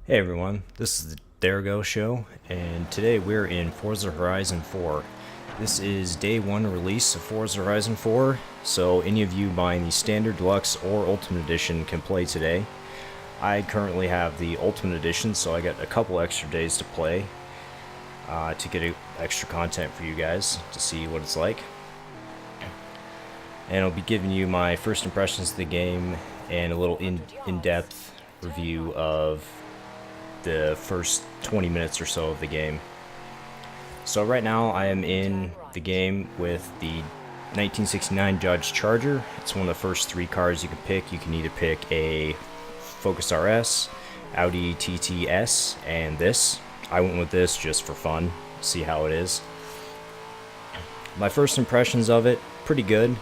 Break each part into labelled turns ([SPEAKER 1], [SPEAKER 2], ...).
[SPEAKER 1] Hey everyone, this is the Derigo Show, and today we're in Forza Horizon 4. This is day 1 release of Forza Horizon 4, so any of you buying the Standard, Deluxe, or Ultimate Edition can play today. I currently have the Ultimate Edition, so I got a couple extra days to play to get extra content for you guys to see what it's like. And I'll be giving you my first impressions of the game and a little in-depth review of the first 20 minutes or so of the game. So right now I am in the game with the 1969 Dodge Charger. It's one of the first 3 cars you can pick. You can either pick a Focus RS, Audi TTS, and this. I went with this just for fun, see how it is. My first impressions of it, pretty good.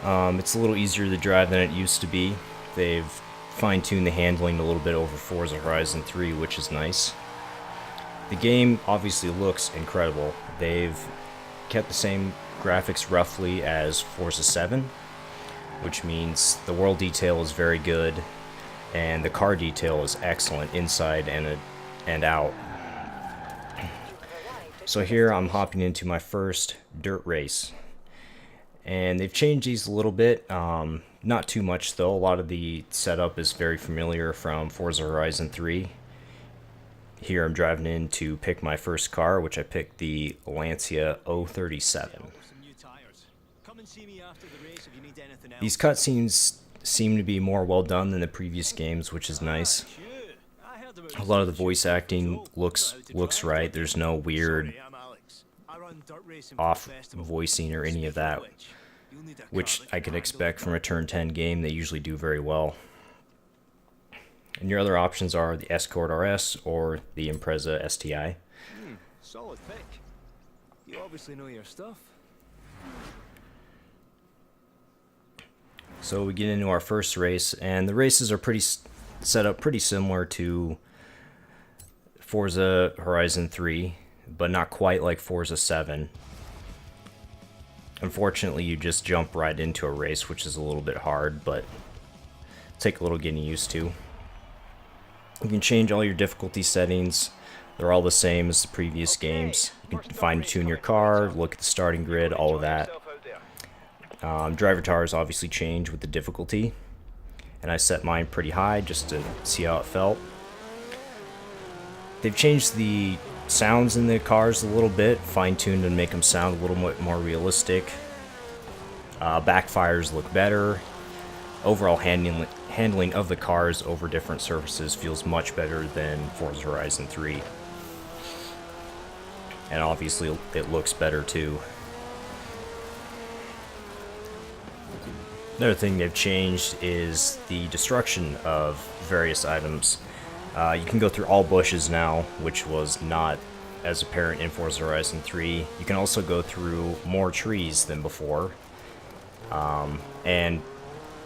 [SPEAKER 1] It's a little easier to drive than it used to be. They've fine-tuned the handling a little bit over Forza Horizon 3, which is nice. The game obviously looks incredible. They've kept the same graphics roughly as Forza 7, which means the world detail is very good, and the car detail is excellent inside and out. So here I'm hopping into my first dirt race. And they've changed these a little bit, not too much though. A lot of the setup is very familiar from Forza Horizon 3. Here I'm driving in to pick my first car, which I picked the Lancia 037. These cutscenes seem to be more well done than the previous games, which is nice. A lot of the voice acting looks right. There's no weird off voicing or any of that, which I could expect from a Turn 10 game. They usually do very well. And your other options are the Escort RS or the Impreza STI.
[SPEAKER 2] Solid pick. You obviously know your stuff.
[SPEAKER 1] So we get into our first race, and the races are set up pretty similar to Forza Horizon 3, but not quite like Forza 7. Unfortunately, you just jump right into a race, which is a little bit hard, but take a little getting used to. You can change all your difficulty settings. They're all the same as the previous games. You can fine-tune your car, look at the starting grid, all of that. Driver tires obviously change with the difficulty, and I set mine pretty high just to see how it felt. They've changed the sounds in the cars a little bit, fine-tuned to make them sound a little bit more realistic. Backfires look better. Overall handling of the cars over different surfaces feels much better than Forza Horizon 3. And obviously it looks better too. Another thing they've changed is the destruction of various items. You can go through all bushes now, which was not as apparent in Forza Horizon 3. You can also go through more trees than before. And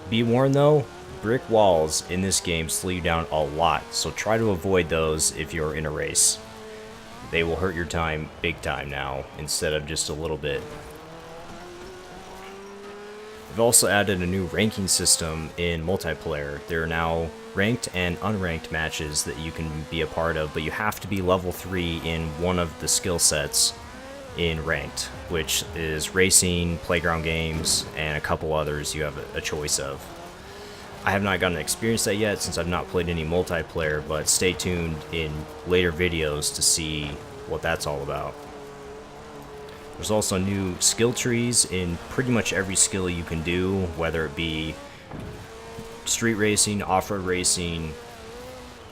[SPEAKER 1] be warned though, brick walls in this game slow you down a lot, so try to avoid those if you're in a race. They will hurt your time big time now, instead of just a little bit. They've also added a new ranking system in multiplayer. There are now ranked and unranked matches that you can be a part of, but you have to be level 3 in one of the skill sets in ranked, which is racing, playground games, and a couple others you have a choice of. I have not gotten to experience that yet since I've not played any multiplayer, but stay tuned in later videos to see what that's all about. There's also new skill trees in pretty much every skill you can do, whether it be street racing, off-road racing,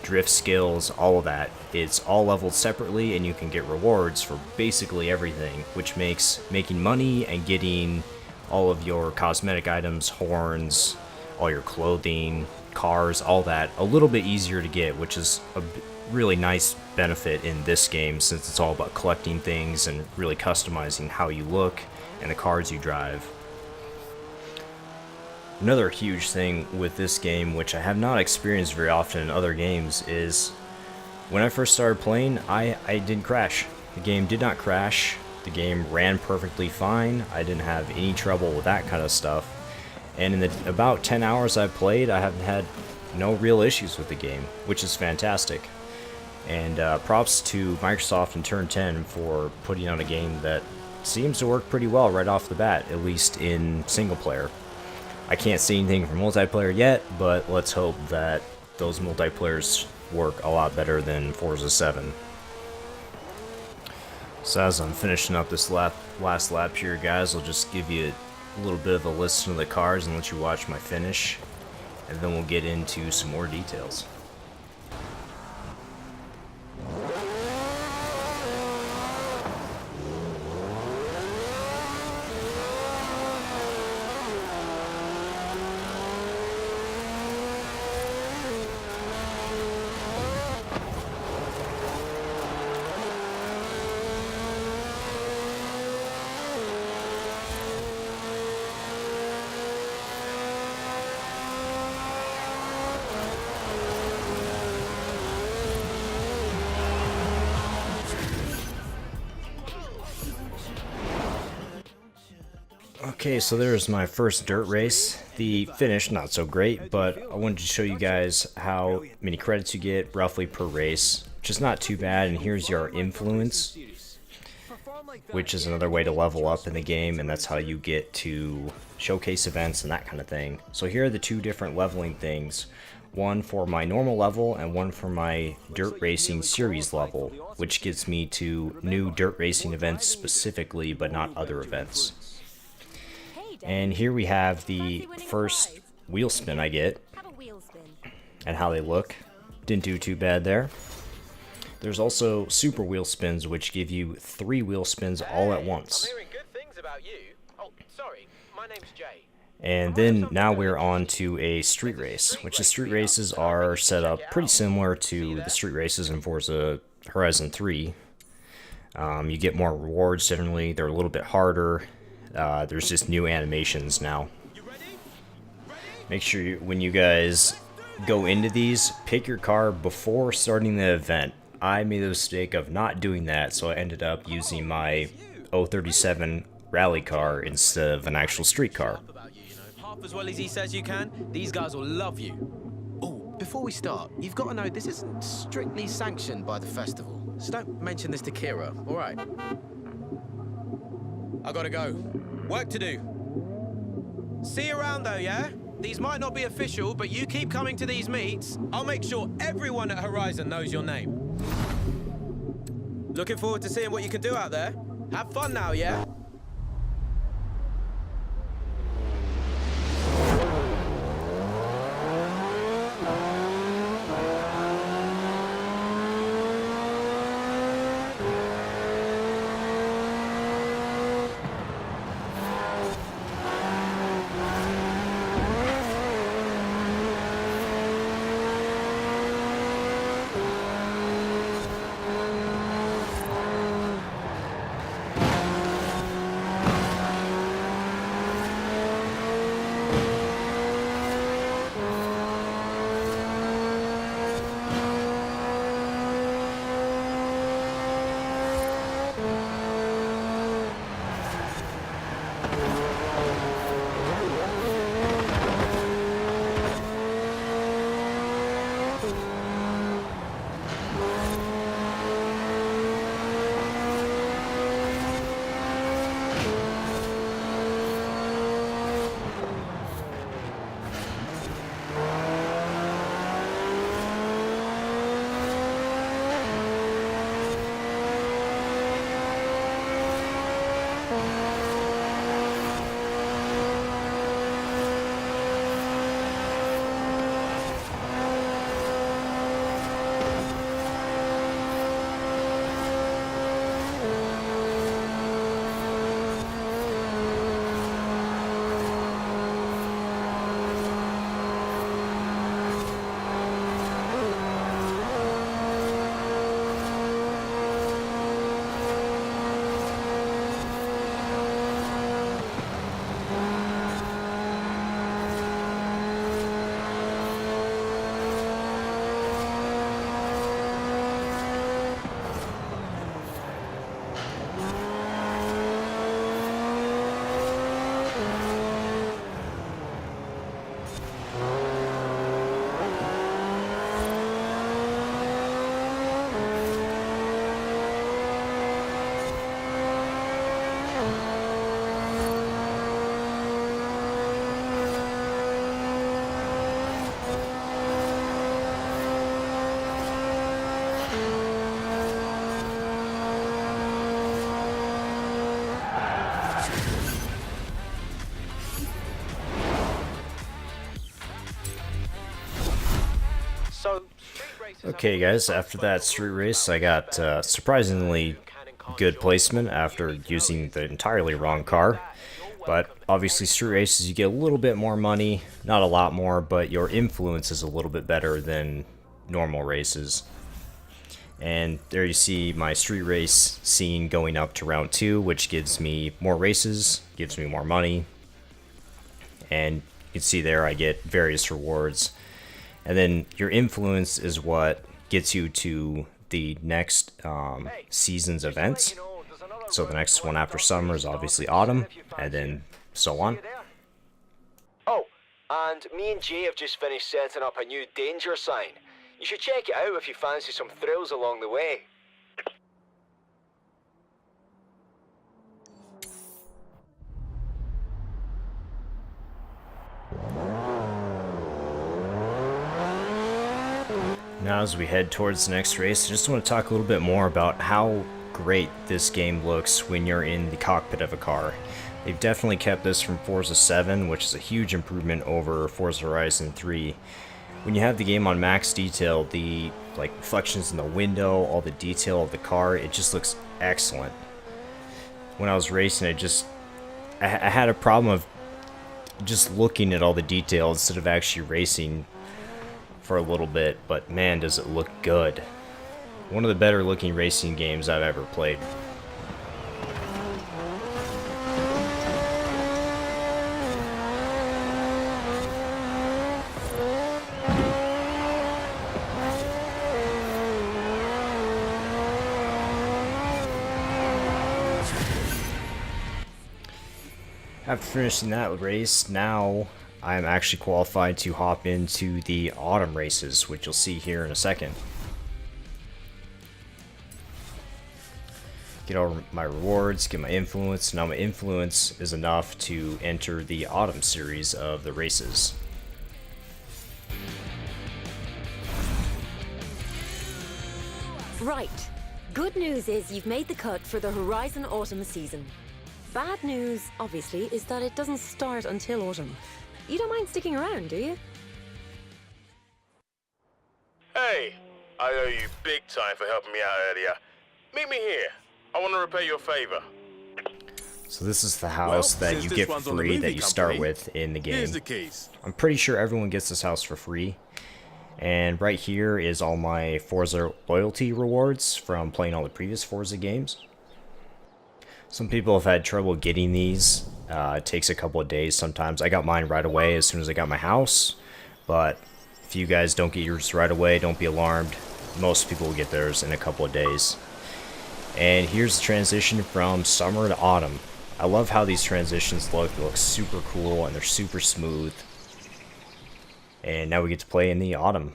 [SPEAKER 1] drift skills, all of that. It's all leveled separately, and you can get rewards for basically everything, which makes making money and getting all of your cosmetic items, horns, all your clothing, cars, all that a little bit easier to get, which is a really nice benefit in this game, since it's all about collecting things and really customizing how you look and the cars you drive. Another huge thing with this game, which I have not experienced very often in other games, is when I first started playing, I didn't crash. The game did not crash. The game ran perfectly fine. I didn't have any trouble with that kind of stuff. And in the about 10 hours I've played, I haven't had no real issues with the game, which is fantastic. And props to Microsoft and Turn 10 for putting out a game that seems to work pretty well right off the bat, at least in single player. I can't see anything for multiplayer yet, but let's hope that those multiplayers work a lot better than Forza 7. So as I'm finishing up this last lap here, guys, I'll just give you a little bit of a listen of the cars and let you watch my finish, and then we'll get into some more details. Okay, so there's my first dirt race. The finish, not so great, but I wanted to show you guys how many credits you get roughly per race, which is not too bad. And here's your influence, which is another way to level up in the game, and that's how you get to showcase events and that kind of thing. So here are the two different leveling things. One for my normal level and one for my dirt racing series level, which gets me to new dirt racing events specifically, but not other events. And here we have the first wheel spin I get, and how they look. Didn't do too bad there. There's also super wheel spins, which give you 3 wheel spins all at once.
[SPEAKER 3] I'm hearing good things about you. Oh, sorry, my name's Jay.
[SPEAKER 1] And then now we're on to a street race, which the street races are set up pretty similar to the street races in Forza Horizon 3. You get more rewards generally, they're a little bit harder. There's just new animations now. Make sure when you guys go into these, pick your car before starting the event. I made the mistake of not doing that, so I ended up using my 037 rally car instead of an actual street car.
[SPEAKER 3] Half as well as he says you can, these guys will love you.
[SPEAKER 4] Oh, before we start, you've got to know this isn't strictly sanctioned by the festival, so don't mention this to Kira, all right?
[SPEAKER 3] I gotta go. Work to do. See you around though, yeah? These might not be official, but you keep coming to these meets. I'll make sure everyone at Horizon knows your name. Looking forward to seeing what you can do out there. Have fun now, yeah?
[SPEAKER 1] Okay guys, after that street race I got surprisingly good placement after using the entirely wrong car. But obviously street races you get a little bit more money, not a lot more, but your influence is a little bit better than normal races. And there you see my street race scene going up to round 2, which gives me more races, gives me more money. And you can see there I get various rewards. And then your influence is what gets you to the next season's events. So the next one after summer is obviously autumn, and then so on.
[SPEAKER 2] Oh, and me and Jay have just finished setting up a new danger sign. You should check it out if you fancy some thrills along the way.
[SPEAKER 1] Now as we head towards the next race, I just want to talk a little bit more about how great this game looks when you're in the cockpit of a car. They've definitely kept this from Forza 7, which is a huge improvement over Forza Horizon 3. When you have the game on max detail, the reflections in the window, all the detail of the car, it just looks excellent. When I was racing, I had a problem of just looking at all the detail instead of actually racing for a little bit, but man does it look good. One of the better looking racing games I've ever played. After finishing that race, now I'm actually qualified to hop into the autumn races, which you'll see here in a second. Get all my rewards, get my influence. Now my influence is enough to enter the autumn series of the races.
[SPEAKER 5] Right. Good news is you've made the cut for the Horizon Autumn season. Bad news, obviously, is that it doesn't start until autumn. You don't mind sticking around, do you?
[SPEAKER 6] Hey, I owe you big time for helping me out earlier. Meet me here. I want to repay your favor.
[SPEAKER 1] So this is the house that you get for free that you start with in the game. I'm pretty sure everyone gets this house for free. And right here is all my Forza loyalty rewards from playing all the previous Forza games. Some people have had trouble getting these. It takes a couple of days sometimes. I got mine right away as soon as I got my house. But if you guys don't get yours right away, don't be alarmed. Most people will get theirs in a couple of days. And here's the transition from summer to autumn. I love how these transitions look. They look super cool and they're super smooth. And now we get to play in the autumn.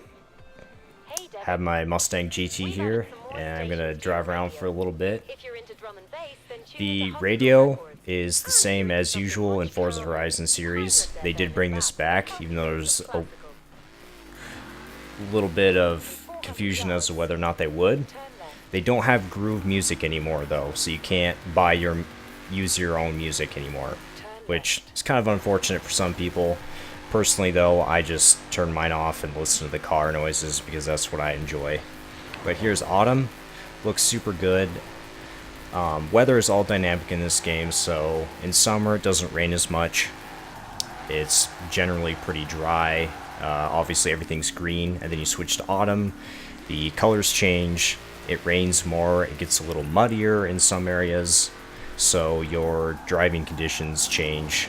[SPEAKER 1] Have my Mustang GT here, and I'm gonna drive around for a little bit. The radio is the same as usual in Forza Horizon series. They did bring this back, even though there's a little bit of confusion as to whether or not they would. They don't have groove music anymore though, so you can't use your own music anymore, which is kind of unfortunate for some people. Personally though, I just turn mine off and listen to the car noises because that's what I enjoy. But here's autumn. Looks super good. Weather is all dynamic in this game, so in summer it doesn't rain as much. It's generally pretty dry. Obviously everything's green, and then you switch to autumn. The colors change. It rains more. It gets a little muddier in some areas, so your driving conditions change.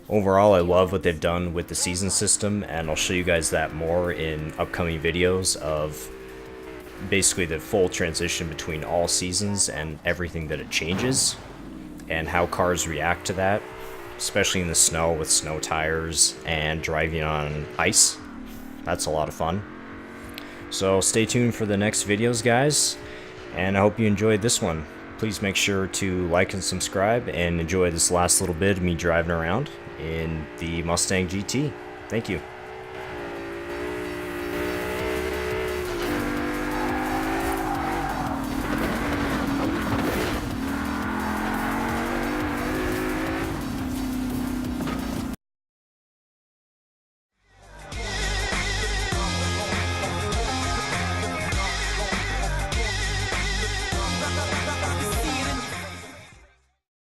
[SPEAKER 1] Overall, I love what they've done with the season system, and I'll show you guys that more in upcoming videos of basically the full transition between all seasons and everything that it changes, and how cars react to that, especially in the snow with snow tires and driving on ice. That's a lot of fun. So stay tuned for the next videos, guys, and I hope you enjoyed this one. Please make sure to like and subscribe and enjoy this last little bit of me driving around in the Mustang GT. Thank you.